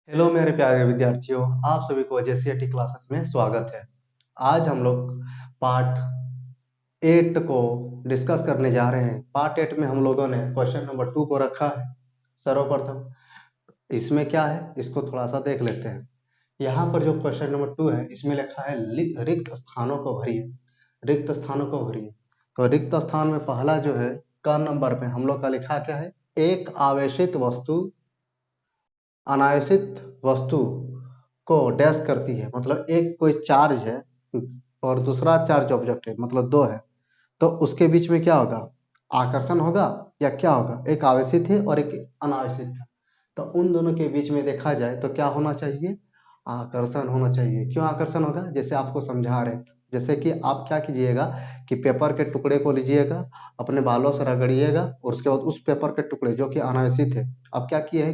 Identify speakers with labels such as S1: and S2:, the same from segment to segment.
S1: Hello मेरे प्यारे विद्यार्थियों, आप सभी को जेसीईटी क्लासेस में स्वागत है। आज हम लोग पार्ट 8 को डिस्कस करने जा रहे हैं। पार्ट 8 में हम लोगों ने क्वेश्चन नंबर 2 को रखा है। सर्वप्रथम इसमें क्या है, इसको थोड़ा सा देख लेते हैं। यहाँ पर जो क्वेश्चन नंबर 2 है, इसमें लिखा है रिक्त स्थानों को भरिए। रिक्त स्थानों को भरिए। तो रिक्त स्थान में पहला जो है क नंबर पे हम लोग का लिखा क्या है, एक आवेशित वस्तु अनायसित वस्तु को डैश करती है। मतलब एक कोई चार्ज है और दूसरा चार्ज ऑब्जेक्ट है, मतलब दो है, तो उसके बीच में क्या होगा, आकर्षण होगा या क्या होगा। एक आवेशित है और एक अनावेशित है, तो उन दोनों के बीच में देखा जाए तो क्या होना चाहिए, आकर्षण होना चाहिए। क्यों आकर्षण होगा, जैसे आपको समझा रहे हैं। जैसे कि आप क्या कीजिएगा कि पेपर के टुकड़े को लीजिएगा, अपने बालों से रगड़िएगा और उसके बाद उस पेपर के टुकड़े जो कि अनावेशित है, अब क्या किए है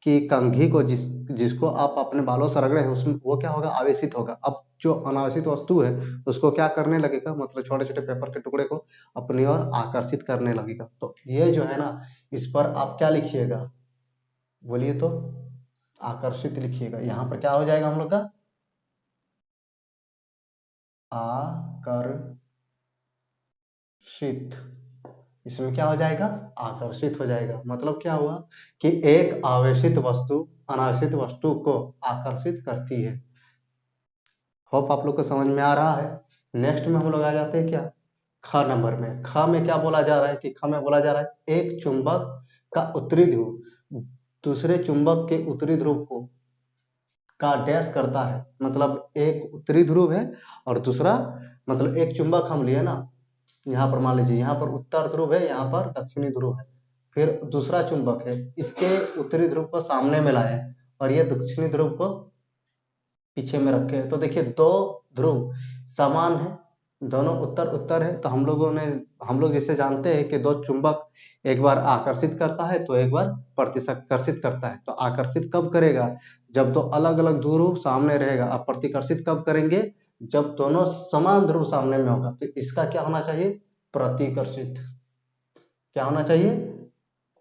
S1: कि कंघी को जिसको आप अपने बालों से रगड़े हैं, उसमें वो क्या होगा, आवेशित होगा। अब जो अनावेशित वस्तु है उसको क्या करने लगेगा, मतलब छोटे छोटे पेपर के टुकड़े को अपनी ओर आकर्षित करने लगेगा। तो ये जो है ना, इस पर आप क्या लिखिएगा, बोलिए तो, आकर्षित लिखिएगा। यहाँ पर क्या हो जाएगा हम लोग का, आकर्षित। इसमें क्या हो जाएगा, आकर्षित हो जाएगा। मतलब क्या हुआ कि एक आवेशित वस्तु अनावेशित वस्तु को आकर्षित करती है। होप आप लोग को समझ में आ रहा है। नेक्स्ट में हम लोग आ जाते हैं क्या, ख नंबर में। ख में क्या बोला जा रहा है कि ख में बोला जा रहा है एक चुंबक का उत्तरी ध्रुव दूसरे चुंबक के उत्तरी ध्रुव को का डैश करता है। मतलब एक उत्तरी ध्रुव है और दूसरा, मतलब एक चुंबक हम लिए ना, यहाँ पर मान लीजिए यहाँ पर उत्तर ध्रुव है, यहाँ पर दक्षिणी ध्रुव है, फिर दूसरा चुंबक है, इसके उत्तरी ध्रुव को सामने में लाए और ये दक्षिणी ध्रुव को पीछे में रखे हैं। तो देखिए दो ध्रुव समान है, दोनों उत्तर उत्तर है। तो हम लोग जैसे जानते हैं कि दो चुंबक एक बार आकर्षित करता है तो एक बार प्रतिकर्षित करता है। तो आकर्षित कब करेगा, जब दो अलग अलग ध्रुव सामने रहेगा। अब प्रतिकर्षित कब करेंगे, जब दोनों समान ध्रुव सामने में होगा। तो इसका क्या होना चाहिए, प्रतिकर्षित। क्या होना चाहिए,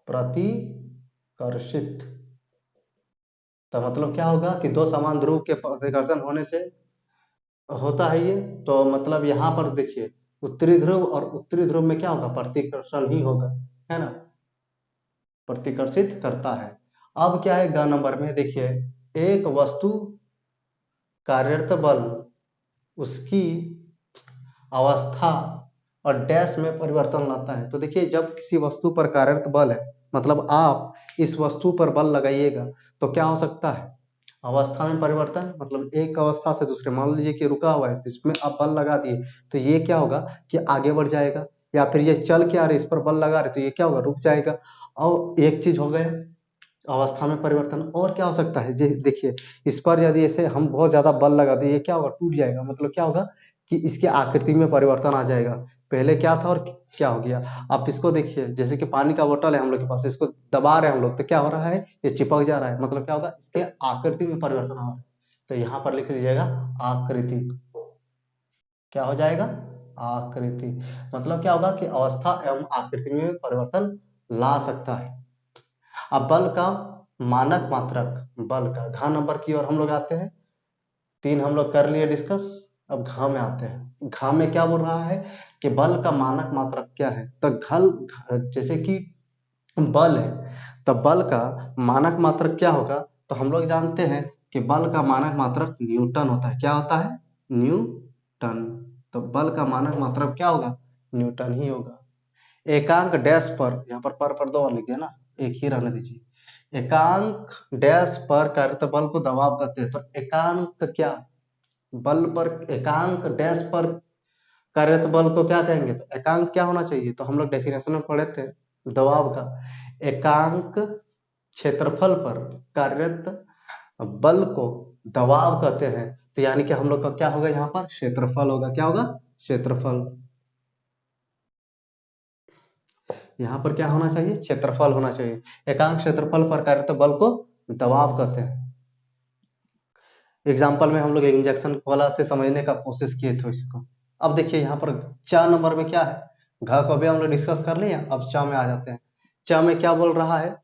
S1: प्रतिकर्षित। तो मतलब क्या होगा कि दो समान ध्रुव के प्रतिकर्षण होने से होता है ये। तो मतलब यहाँ पर देखिए उत्तरी ध्रुव और उत्तरी ध्रुव में क्या होगा, प्रतिकर्षण ही होगा, है ना, प्रतिकर्षित करता है। अब क्या है ग नंबर में, देखिए एक वस्तु कार्यरत बल उसकी अवस्था और डैश में परिवर्तन लाता है। तो देखिए जब किसी वस्तु पर कार्यरत बल है, मतलब आप इस वस्तु पर बल लगाइएगा तो क्या हो सकता है, अवस्था में परिवर्तन। मतलब एक अवस्था से दूसरे, मान लीजिए कि रुका हुआ है तो इसमें आप बल लगा दिए तो ये क्या होगा कि आगे बढ़ जाएगा। या फिर ये चल के आ रहे, इस पर बल लगा रहे तो ये क्या होगा, रुक जाएगा। और एक चीज हो गया अवस्था में परिवर्तन। और क्या हो सकता है, देखिए इस पर यदि ऐसे हम बहुत ज्यादा बल लगा दें, ये क्या होगा, टूट जाएगा। मतलब क्या होगा कि इसकी आकृति में परिवर्तन आ जाएगा। पहले क्या था और क्या हो गया। आप इसको देखिए, जैसे कि पानी का बोतल है हम लोग के पास, इसको दबा रहे हैं हम लोग तो क्या हो रहा है, ये चिपक जा रहा है। मतलब क्या होगा, इसके आकृति में परिवर्तन हो रहा है। तो यहाँ पर लिख लीजिएगा आकृति। क्या हो जाएगा, आकृति। मतलब क्या होगा कि अवस्था एवं आकृति में परिवर्तन ला सकता है। अब बल का मानक मात्रक, बल का घ नंबर की ओर हम लोग आते हैं। 3 हम लोग कर लिए डिस्कस। अब घ में आते हैं। घ में क्या बोल रहा है कि बल का मानक मात्रक क्या है। तो जैसे कि बल है, तो बल का मानक मात्रक क्या होगा। तो हम लोग जानते हैं कि बल का मानक मात्रक न्यूटन होता है। क्या होता है, न्यूटन। तो बल का मानक मात्रक क्या होगा, न्यूटन ही होगा। एकांक डैश पर, यहाँ पर दो बार लिख दिया ना, एक ही रहने दीजिए। एकांक डैश पर कार्यरत बल को दबाव कहते हैं। तो एकांक क्या, बल पर एकांक डैश पर कार्यरत बल को क्या कहेंगे, तो एकांक क्या होना चाहिए। तो हम लोग डेफिनेशन में पढ़े थे दबाव का, एकांक क्षेत्रफल पर कार्यरत बल को दबाव कहते हैं। तो यानी कि हम लोग का क्या होगा, यहाँ पर क्षेत्रफल होगा। क्या होगा, क्षेत्रफल। यहाँ पर क्या होना चाहिए, क्षेत्रफल होना चाहिए। एकांक क्षेत्रफल पर कार्यरत बल को दबाव कहते हैं। एग्जाम्पल में हम लोग इंजेक्शन वाला से समझने का कोशिश किए थे इसको। अब देखिए यहाँ पर 4 नंबर में क्या है, घ को भी हम लोग डिस्कस कर लिए। अब च में आ जाते हैं। च में क्या बोल रहा है,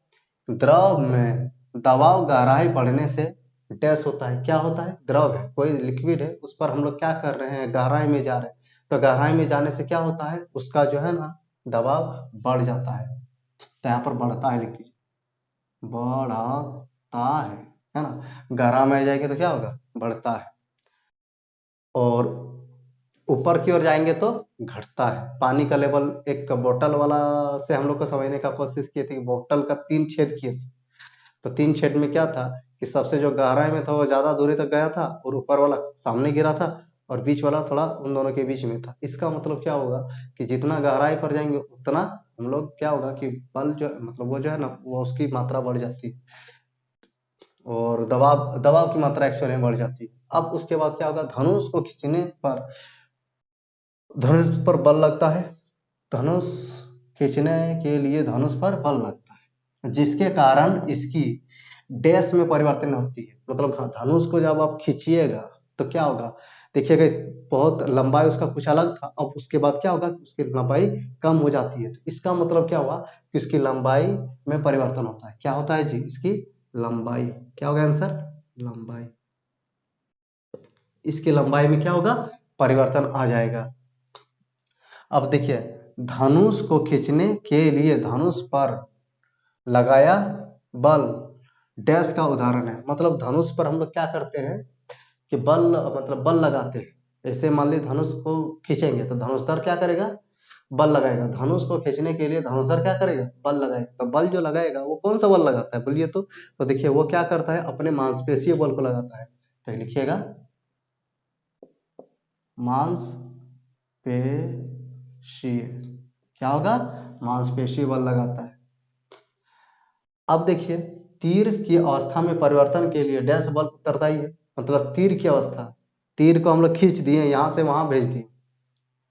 S1: द्रव में दबाव गहराई बढ़ने से डैश होता है, क्या होता है, द्रव है, कोई लिक्विड है, उस पर हम लोग क्या कर रहे हैं, गहराई में जा रहे हैं, तो गहराई में जाने से क्या होता है, उसका जो है ना दबाव बढ़ जाता है। तो यहाँ पर बढ़ता है लिख दीजिए, बढ़ता है ना, गहराई में जाएंगे तो क्या होगा, बढ़ता है। और ऊपर की ओर जाएंगे तो घटता है। पानी का लेवल एक बोतल वाला से हम लोग को समझने का कोशिश किए थे कि बोतल का 3 छेद किए थे, तो 3 छेद में क्या था कि सबसे जो गहराई में था वो ज़्यादा दूरी तक गया था और ऊपर वाला सामने गिरा था और बीच वाला थोड़ा उन दोनों के बीच में था। इसका मतलब क्या होगा कि जितना गहराई पर जाएंगे उतना हम लोग क्या होगा कि बल जो मतलब वो जो है ना वो उसकी मात्रा बढ़ जाती है और दबाव दबाव की मात्रा एक्चुअली में बढ़ जाती है। अब उसके बाद क्या होगा, धनुष को खींचने पर धनुष पर बल लगता है, धनुष खींचने के लिए धनुष पर बल लगता है, जिसके कारण इसकी डैश में परिवर्तन होती है। मतलब धनुष को जब आप खींचिएगा तो क्या होगा, देखिएगा बहुत लंबाई उसका कुछ अलग था, अब उसके बाद क्या होगा, उसकी लंबाई कम हो जाती है। तो इसका मतलब क्या हुआ कि उसकी लंबाई में परिवर्तन होता है। क्या होता है जी, इसकी लंबाई, क्या होगा आंसर, लंबाई, इसकी लंबाई में क्या होगा, परिवर्तन आ जाएगा। अब देखिए, धनुष को खींचने के लिए धनुष पर लगाया बल डैश का उदाहरण है। मतलब धनुष पर हम लोग क्या करते हैं कि बल मतलब बल लगाते हैं। जैसे मान ली धनुष को खींचेंगे तो धनुषधर क्या करेगा, बल लगाएगा। धनुष को खींचने के लिए धनुषधर क्या करेगा, बल लगाएगा। तो बल जो लगाएगा वो कौन सा बल लगाता है बोलिए तो देखिए वो क्या करता है, अपने मांसपेशीय बल को लगाता है। तो लिखिएगा मांसपेशीय, क्या होगा, मांसपेशीय बल लगाता है। अब देखिए, तीर की अवस्था में परिवर्तन के लिए डैश बल उत्तरदायी है। मतलब तीर की अवस्था, तीर को हम लोग खींच दिए यहाँ से वहां भेज दिए,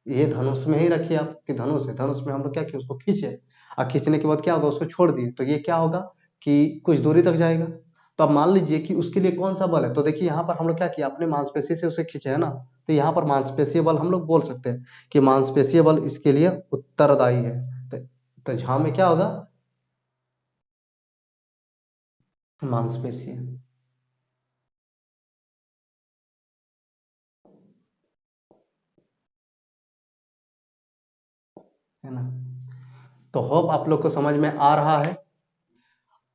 S1: ये धनुष में ही रखिए आप कि धनुष है, धनुष में हम लोग क्या किए, उसको खींचे और खींचने के बाद क्या होगा, उसको छोड़ दिए तो ये क्या होगा कि कुछ दूरी तक जाएगा। तो अब मान लीजिए कि उसके लिए कौन सा बल है, तो देखिए यहाँ पर हम लोग क्या किया, अपने मांसपेशी से उसे खींचे है ना, तो यहाँ पर मांसपेशीय बल हम लोग बोल सकते हैं कि मांसपेशीय बल इसके लिए उत्तरदायी है। तो यहाँ में क्या होगा, मांसपेशीय, है ना। तो होप आप लोग को समझ में आ रहा है।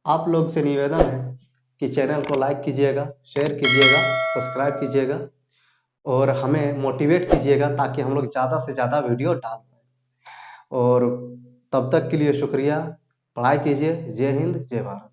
S1: आप लोग से निवेदन है कि चैनल को लाइक कीजिएगा, शेयर कीजिएगा, सब्सक्राइब कीजिएगा और हमें मोटिवेट कीजिएगा ताकि हम लोग ज़्यादा से ज़्यादा वीडियो डाल पाएँ। और तब तक के लिए शुक्रिया। पढ़ाई कीजिए। जय हिंद, जय भारत।